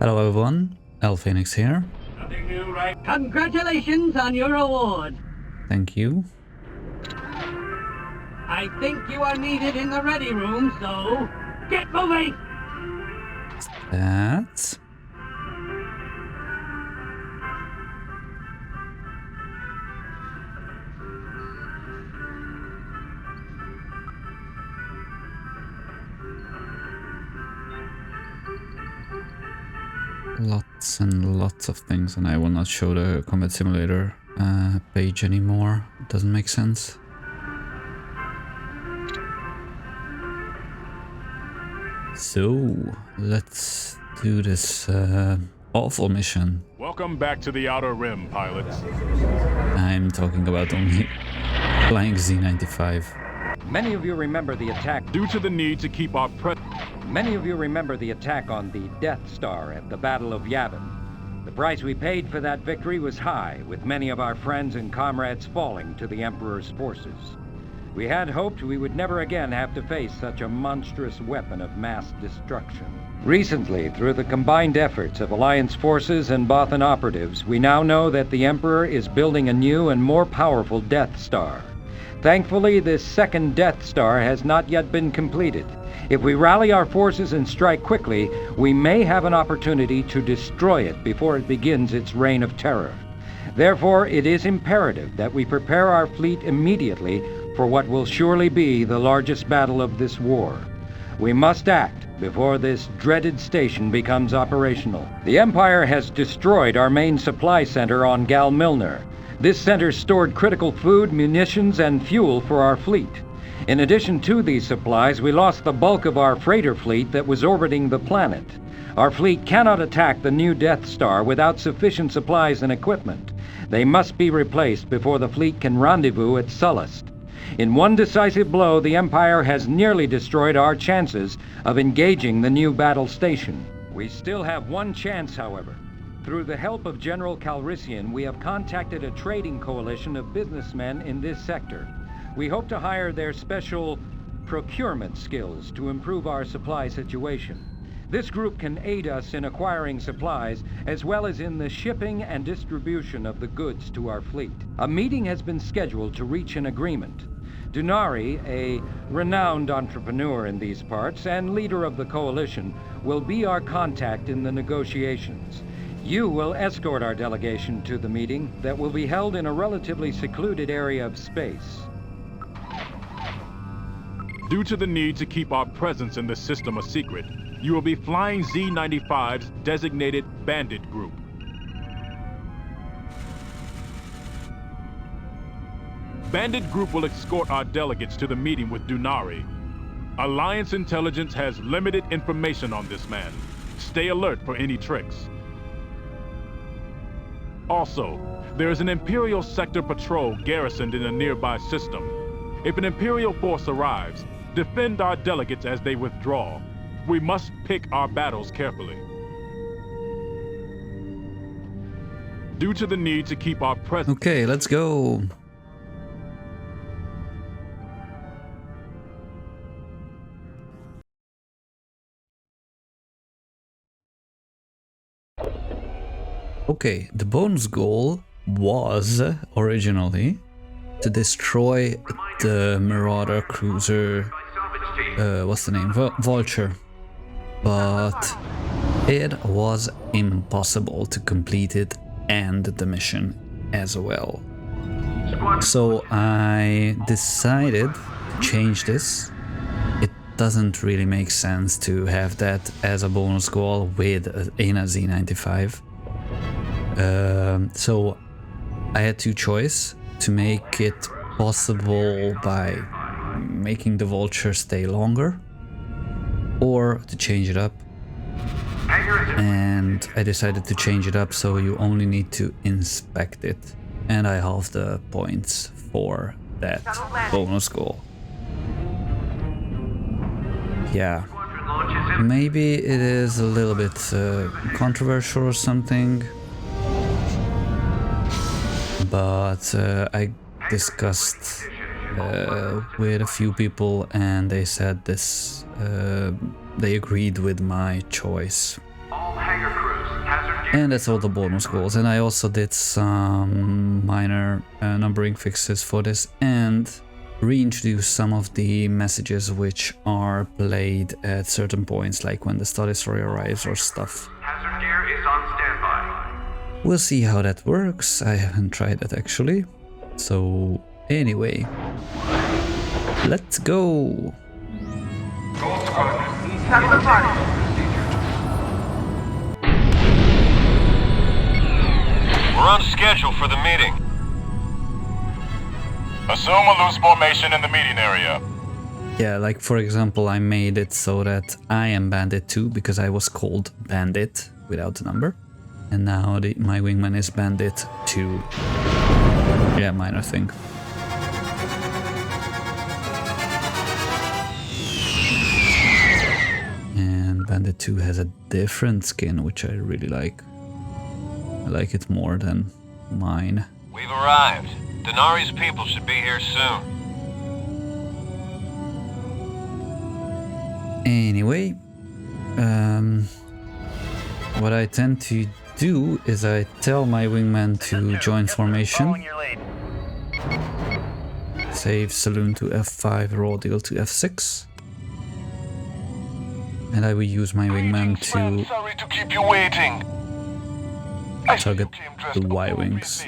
Hello everyone, LPhoenix here. Nothing new, right? Congratulations on your award. Thank you. I think you are needed in the ready room, so get moving! That. Lots and lots of things, and I will not show the Combat Simulator page anymore. It doesn't make sense. So, let's do this awful mission. Welcome back to the Outer Rim, pilots. I'm talking about only flying Z95. Many of you remember the attack. Due to the need to keep our Many of you remember the attack on the Death Star at the Battle of Yavin. The price we paid for that victory was high, with many of our friends and comrades falling to the Emperor's forces. We had hoped we would never again have to face such a monstrous weapon of mass destruction. Recently, through the combined efforts of Alliance forces and Bothan operatives, we now know that the Emperor is building a new and more powerful Death Star. Thankfully, this second Death Star has not yet been completed. If we rally our forces and strike quickly, we may have an opportunity to destroy it before it begins its reign of terror. Therefore, it is imperative that we prepare our fleet immediately for what will surely be the largest battle of this war. We must act before this dreaded station becomes operational. The Empire has destroyed our main supply center on Gal Milner. This center stored critical food, munitions, and fuel for our fleet. In addition to these supplies, we lost the bulk of our freighter fleet that was orbiting the planet. Our fleet cannot attack the new Death Star without sufficient supplies and equipment. They must be replaced before the fleet can rendezvous at Sullust. In one decisive blow, the Empire has nearly destroyed our chances of engaging the new battle station. We still have one chance, however. Through the help of General Calrissian, we have contacted a trading coalition of businessmen in this sector. We hope to hire their special procurement skills to improve our supply situation. This group can aid us in acquiring supplies, as well as in the shipping and distribution of the goods to our fleet. A meeting has been scheduled to reach an agreement. Dunari, a renowned entrepreneur in these parts and leader of the coalition, will be our contact in the negotiations. You will escort our delegation to the meeting that will be held in a relatively secluded area of space. Due to the need to keep our presence in the system a secret, you will be flying Z-95's designated Bandit Group. Bandit Group will escort our delegates to the meeting with Dunari. Alliance intelligence has limited information on this man. Stay alert for any tricks. Also, there is an Imperial sector patrol garrisoned in a nearby system. If an Imperial force arrives, defend our delegates as they withdraw. We must pick our battles carefully. Due to the need to keep our presence... Okay, let's go. Okay, the bonus goal was originally to destroy the Marauder cruiser, what's the name? Vulture. But it was impossible to complete it and the mission as well. So I decided to change this. It doesn't really make sense to have that as a bonus goal with in a Z95. So I had two choices: to make it possible by making the Vulture stay longer, or to change it up. And I decided to change it up, so you only need to inspect it, and I halved the points for that bonus goal. Yeah, maybe it is a little bit controversial or something, but I discussed with a few people and they said this, they agreed with my choice. All hangar crews And that's all the bonus goals. And I also did some minor numbering fixes for this and reintroduce some of the messages which are played at certain points, like when the Star Destroyer arrives or stuff. Hazard gear is on standby. We'll see how that works. I haven't tried that actually. So anyway, let's go. Gold squad. Set the fire. We're on schedule for the meeting. Assume a loose formation in the meeting area. Yeah, like for example, I made it so that I am Bandit 2 because I was called Bandit without the number. And now my wingman is Bandit 2. Yeah, minor thing. And Bandit 2 has a different skin, which I really like. I like it more than mine. We've arrived. Denari's people should be here soon. Anyway, what I tend to do is I tell my wingman to join formation, save Saloon to F5, Raw Deal to F6, and I will use my wingman to Sorry to keep you waiting. target the Y-wings.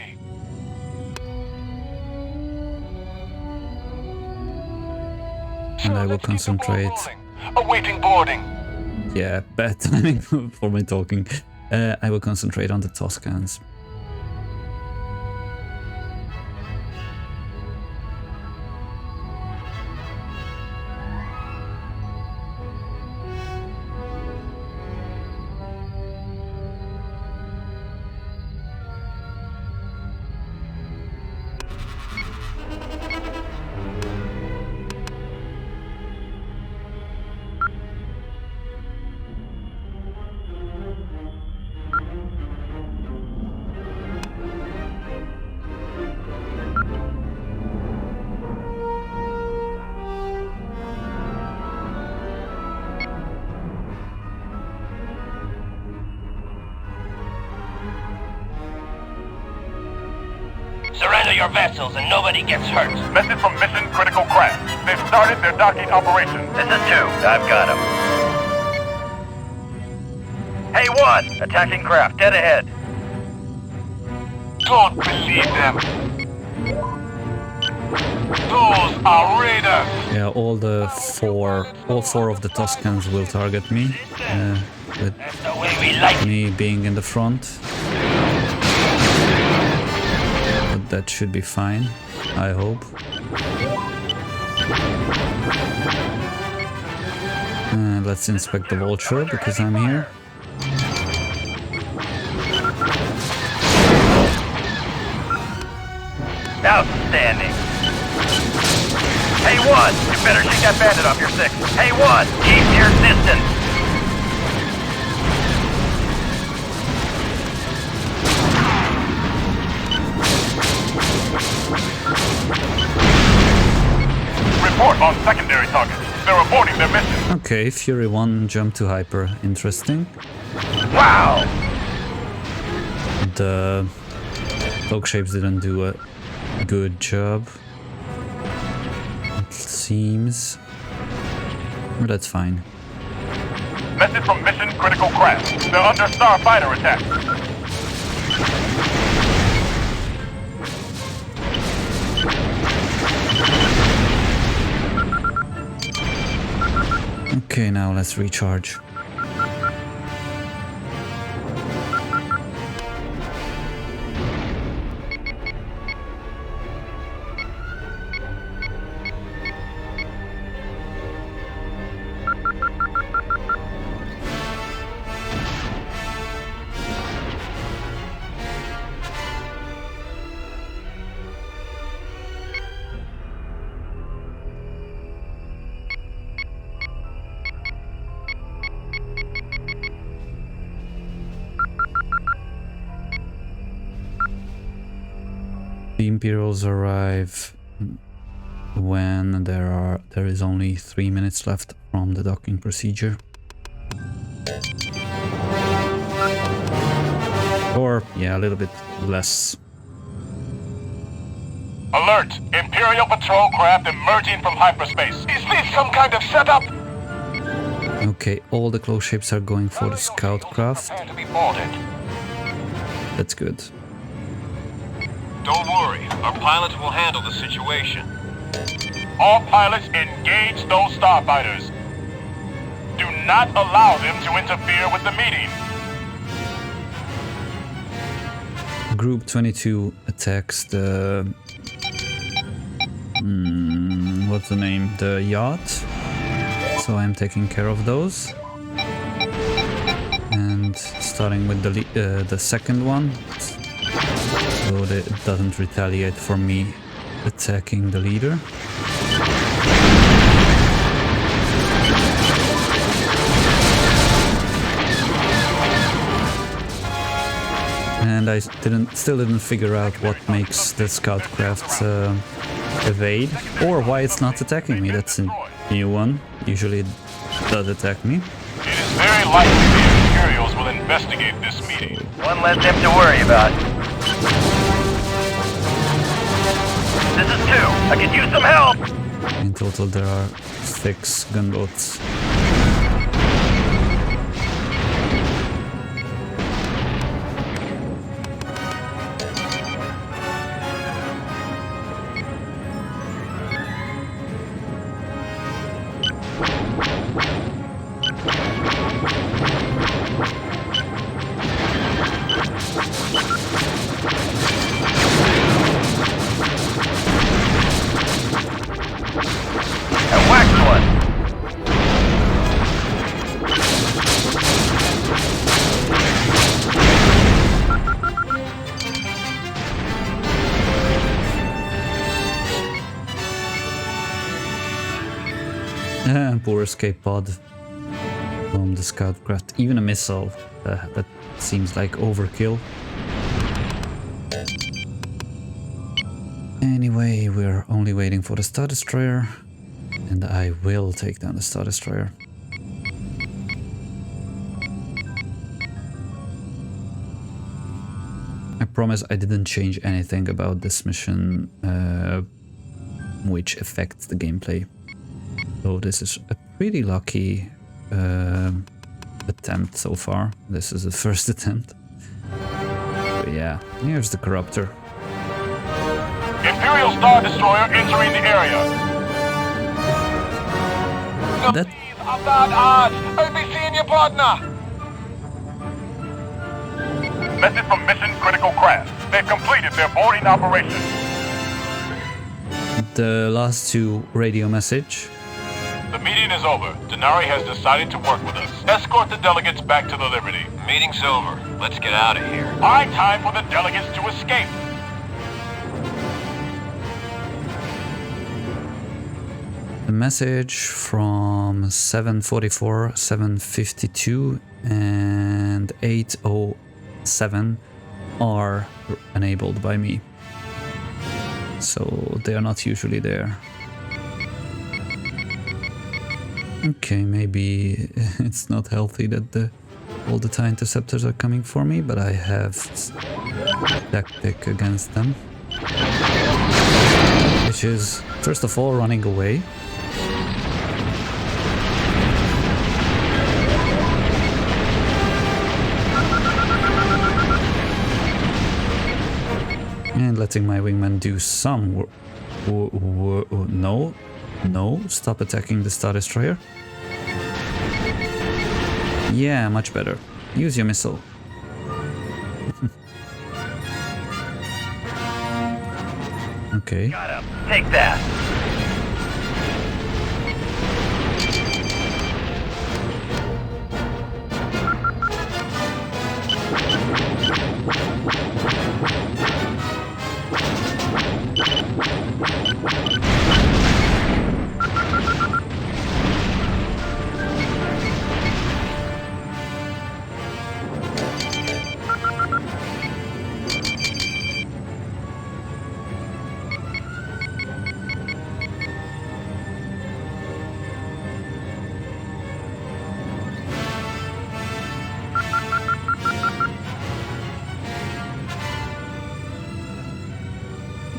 And I will concentrate. Awaiting boarding. Yeah, bad timing for my talking. I will concentrate on the Toscans. Surrender your vessels and nobody gets hurt. Message from Mission Critical Craft. They've started their docking operation. This is 2. I've got him. Hey, 1! Attacking craft, dead ahead. Don't believe them. Those are raiders. Yeah, all four of the Toscans will target me, with That's the way we like it. me being in the front. But that should be fine, I hope. Let's inspect the Vulture because I'm here. Outstanding. Hey, 1! You better shake that bandit off your 6. Hey, 1! Keep your distance! Report on secondary targets. They're aborting their mission. Okay, Fury 1 jump to hyper. Interesting. Wow! The cloak shapes didn't do a good job, it seems. But that's fine. Message from Mission Critical Craft. They're under starfighter attack. Okay, now let's recharge. The Imperials arrive when there is only 3 minutes left from the docking procedure. Or, yeah, a little bit less. Alert! Imperial patrol craft emerging from hyperspace. Is this some kind of setup? Okay, all the close ships are going for the scout craft. Prepare to be boarded. That's good. Don't worry, our pilots will handle the situation. All pilots engage those starfighters. Do not allow them to interfere with the meeting. Group 22 attacks the... what's the name? The yacht. So I'm taking care of those. And starting with the second one. So that it doesn't retaliate for me attacking the leader. And I still didn't figure out what makes the scout craft evade, or why it's not attacking me. That's a new one. Usually it does attack me. It is very likely the Imperials will investigate this meeting. One less thing to worry about. This is 2. I could use some help. In total there are 6 gunboats. Poor escape pod from the scout craft. Even a missile, that seems like overkill. Anyway, we're only waiting for the Star Destroyer, and I will take down the Star Destroyer. I promise I didn't change anything about this mission which affects the gameplay. So this is a pretty lucky attempt so far. This is the first attempt. But yeah, here's the Corruptor. Imperial Star Destroyer entering the area. That... ABC and your partner. Message from Mission Critical Craft. They've completed their boarding operation. The last 2 radio message. The meeting is over. Denari has decided to work with us. Escort the delegates back to the Liberty. Meeting's over. Let's get out of here. High time for the delegates to escape. The message from 744, 752 and 807 are enabled by me. So they are not usually there. Okay, maybe it's not healthy that all the TIE interceptors are coming for me, but I have tactic against them. Which is, first of all, running away. And letting my wingman do some No, stop attacking the Star Destroyer. Yeah, much better. Use your missile. Okay. Got him. Take that.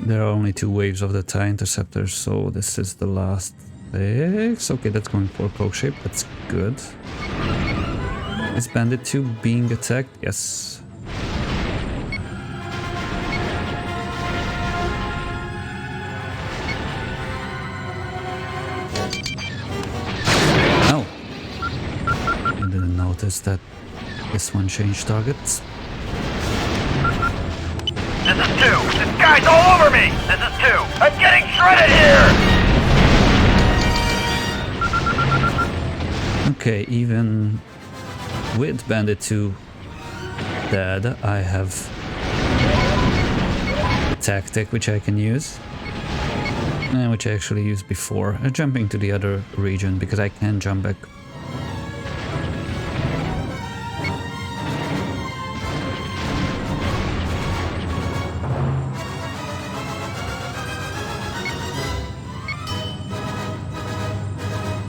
There are only 2 waves of the TIE interceptors, so this is the last 6. Okay, that's going for co-shape, that's good. Is Bandit 2 being attacked? Yes. Oh! I didn't notice that this one changed targets. This is 2. This guy's all over me! This is 2. I'm getting shredded here! Okay, even with Bandit 2 dead, I have a tactic which I can use. Which I actually used before. Jumping to the other region, because I can jump back.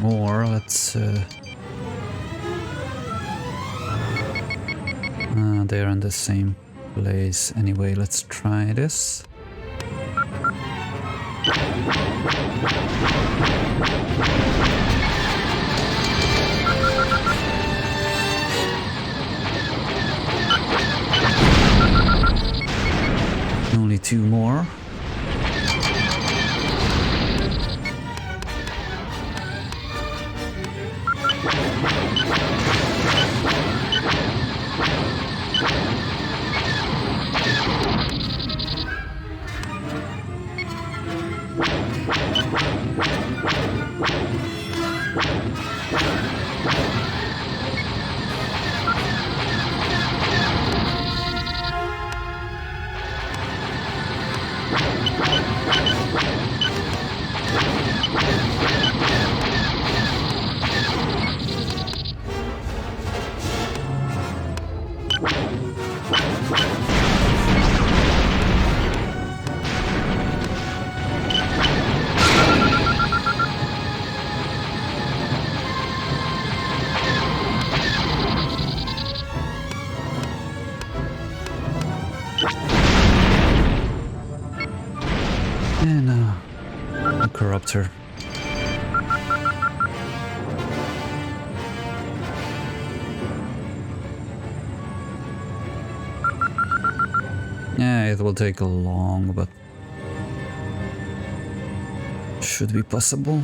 Or let's they're in the same place anyway. Let's try this. Only 2 more. And a corruptor. Yeah, it will take a long, but should be possible.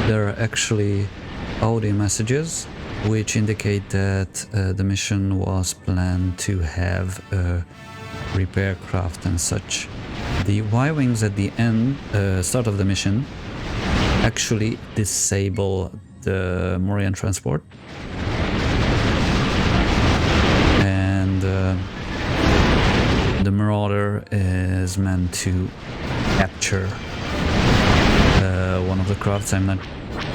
There are actually audio messages which indicate that the mission was planned to have a repair craft and such. The Y-wings at the end, start of the mission, actually disable the Morian transport. And the Marauder is meant to capture one of the crafts.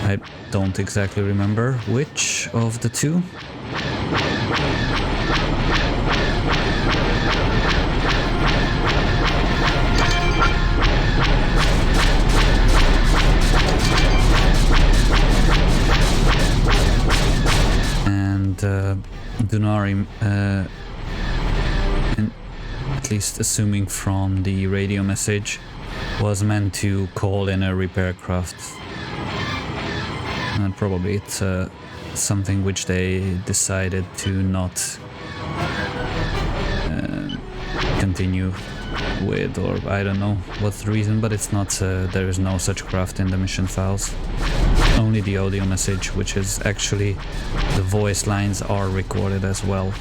I don't exactly remember which of the 2. And Dunari, at least assuming from the radio message, was meant to call in a repair craft. And probably it's something which they decided to not continue with, or I don't know what's the reason, but it's not, there is no such craft in the mission files. Only the audio message, which is actually, the voice lines are recorded as well.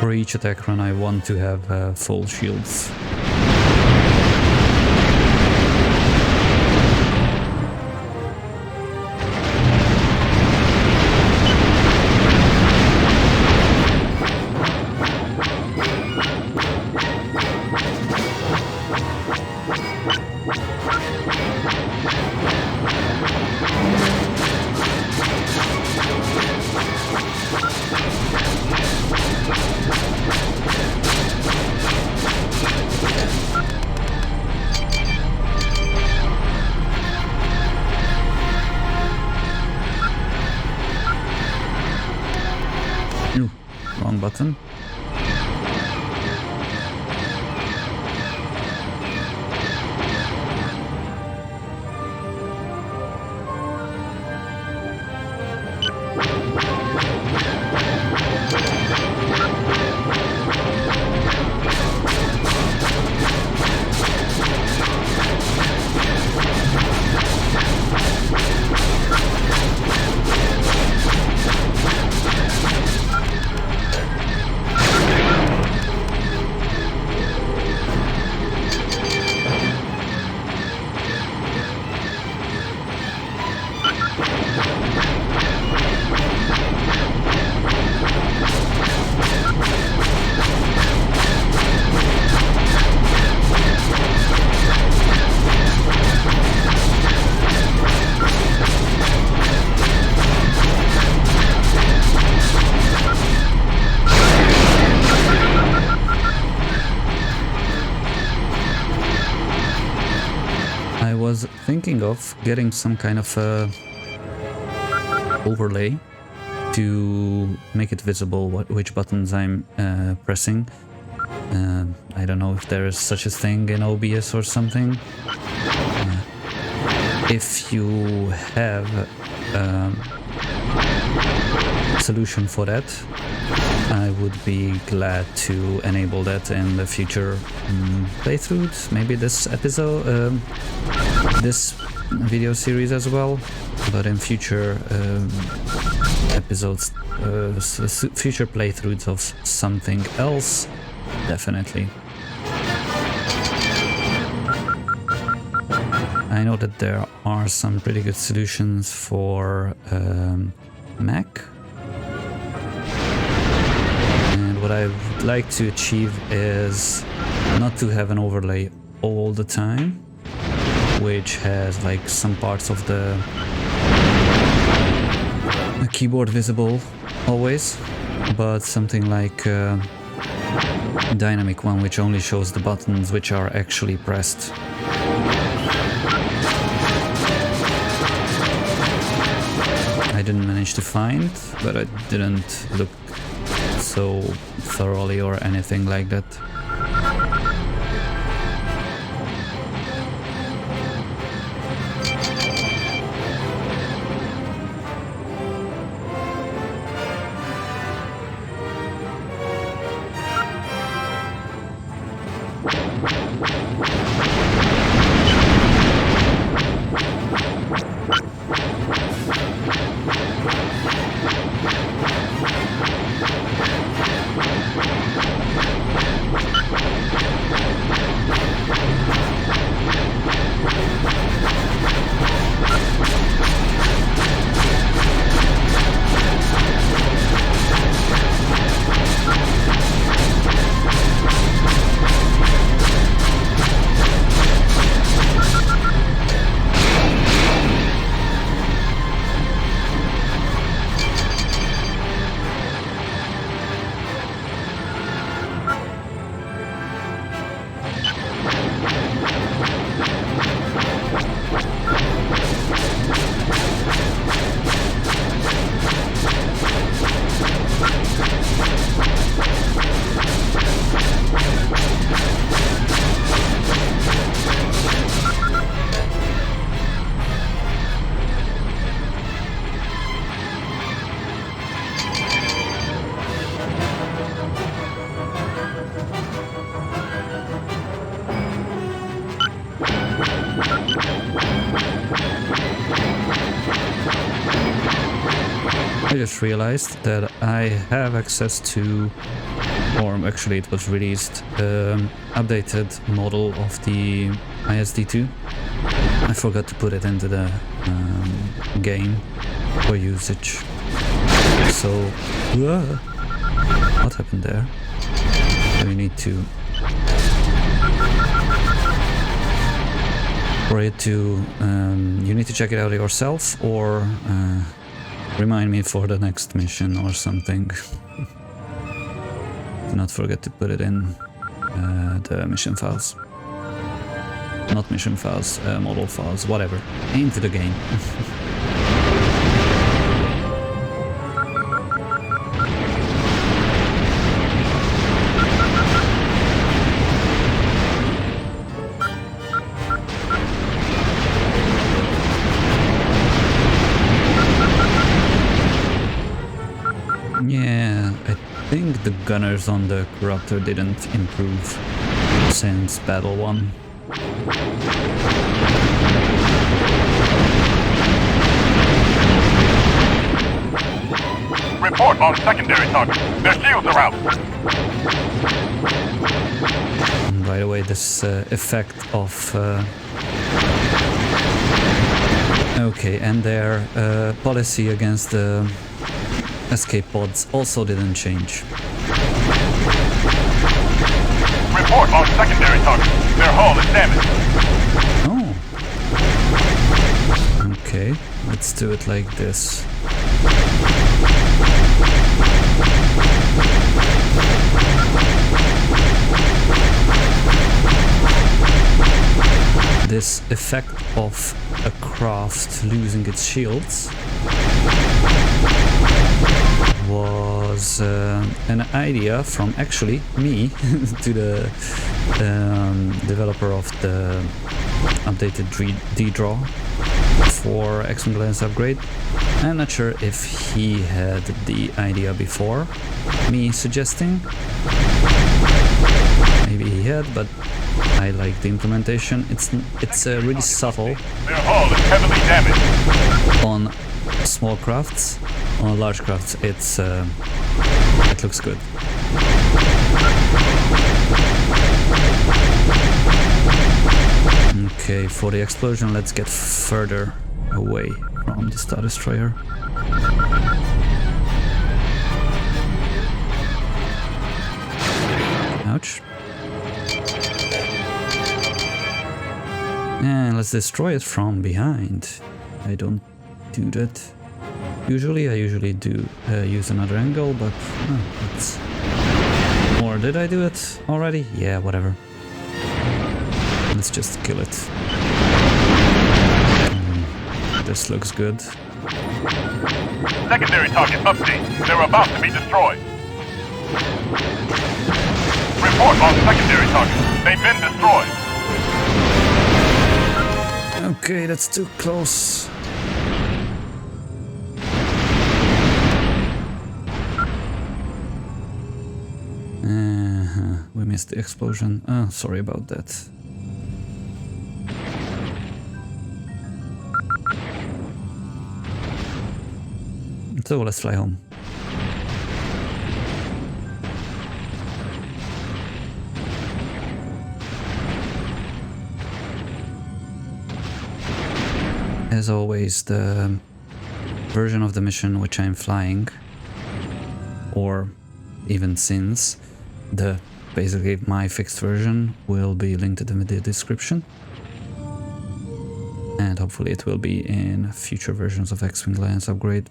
For each attack run I want to have full shields. Wrong button. Thinking of getting some kind of overlay to make it visible which buttons I'm pressing. I don't know if there is such a thing in OBS or something. If you have a solution for that, I would be glad to enable that in the future playthroughs, maybe this episode, this video series as well, but in future episodes, future playthroughs of something else, definitely. I know that there are some pretty good solutions for Mac. What I would like to achieve is not to have an overlay all the time, which has like some parts of the keyboard visible always, but something like a dynamic one which only shows the buttons which are actually pressed. I didn't manage to find, but I didn't look so thoroughly or anything like that. I just realized that I have access to, or actually it was released, updated model of the ISD2. I forgot to put it into the game for usage. So, what happened there? We need to, for it to, you need to check it out yourself, or remind me for the next mission or something. Do not forget to put it in the mission files. Not mission files, model files, whatever. Into the game. Yeah, I think the gunners on the Corruptor didn't improve since Battle 1. Report on secondary target. Their shields are out. And by the way, this effect of... okay, and their policy against the escape pods also didn't change. Report on secondary target. Their hull is damaged. Oh. Okay, let's do it like this. This effect of a craft losing its shields was an idea from actually me to the developer of the updated D-Draw for X-Wing Alliance upgrade. I'm not sure if he had the idea before me suggesting. Maybe he had, but I like the implementation. It's really subtle. Their hull is heavily damaged. On small crafts. On large crafts, it looks good. Okay, for the explosion, let's get further away from the Star Destroyer. Ouch. And let's destroy it from behind. I don't do that. Usually, I do use another angle, but let's... Or did I do it already? Yeah, whatever. Let's just kill it. This looks good. Secondary target update. They're about to be destroyed. Report on secondary target. They've been destroyed. Okay, that's too close. We missed the explosion. Oh, sorry about that. So let's fly home. As always, the version of the mission which I'm flying, or even since, basically my fixed version will be linked in the video description. And hopefully it will be in future versions of X-Wing Alliance upgrade.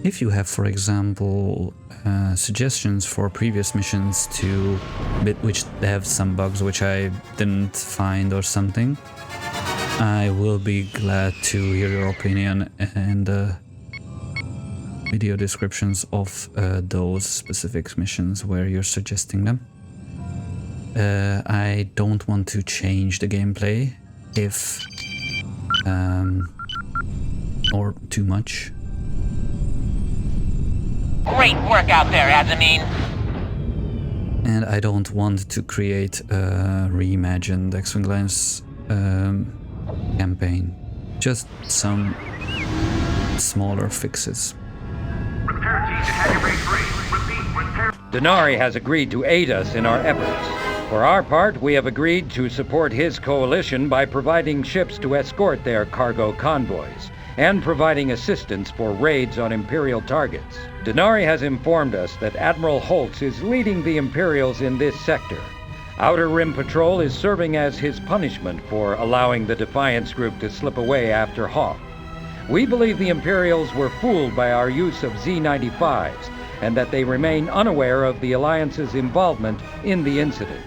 If you have, for example, suggestions for previous missions which have some bugs which I didn't find or something, I will be glad to hear your opinion and video descriptions of those specific missions where you're suggesting them. I don't want to change the gameplay or too much. Great work out there, Azamine. And I don't want to create a reimagined X-Wing Alliance campaign. Just some smaller fixes. Repair team to heavy rate 3. Repeat, repair. Denari has agreed to aid us in our efforts. For our part, we have agreed to support his coalition by providing ships to escort their cargo convoys, and providing assistance for raids on Imperial targets. Denari has informed us that Admiral Holtz is leading the Imperials in this sector. Outer Rim Patrol is serving as his punishment for allowing the Defiance group to slip away after Hawk. We believe the Imperials were fooled by our use of Z-95s, and that they remain unaware of the Alliance's involvement in the incident.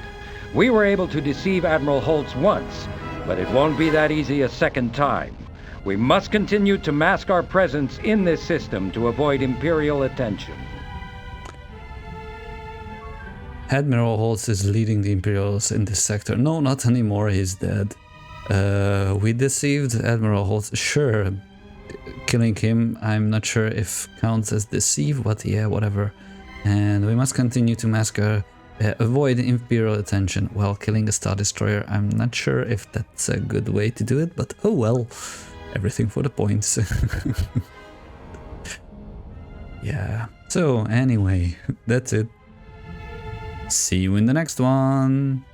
We were able to deceive Admiral Holtz once, but it won't be that easy a second time. We must continue to mask our presence in this system to avoid Imperial attention. Admiral Holtz is leading the Imperials in this sector. No, not anymore, he's dead. We deceived Admiral Holtz. Sure, killing him, I'm not sure if counts as deceive, but yeah, whatever. And we must continue to mask our... avoid Imperial attention while killing a Star Destroyer. I'm not sure if that's a good way to do it, but oh well. Everything for the points. Yeah. So anyway, that's it. See you in the next one.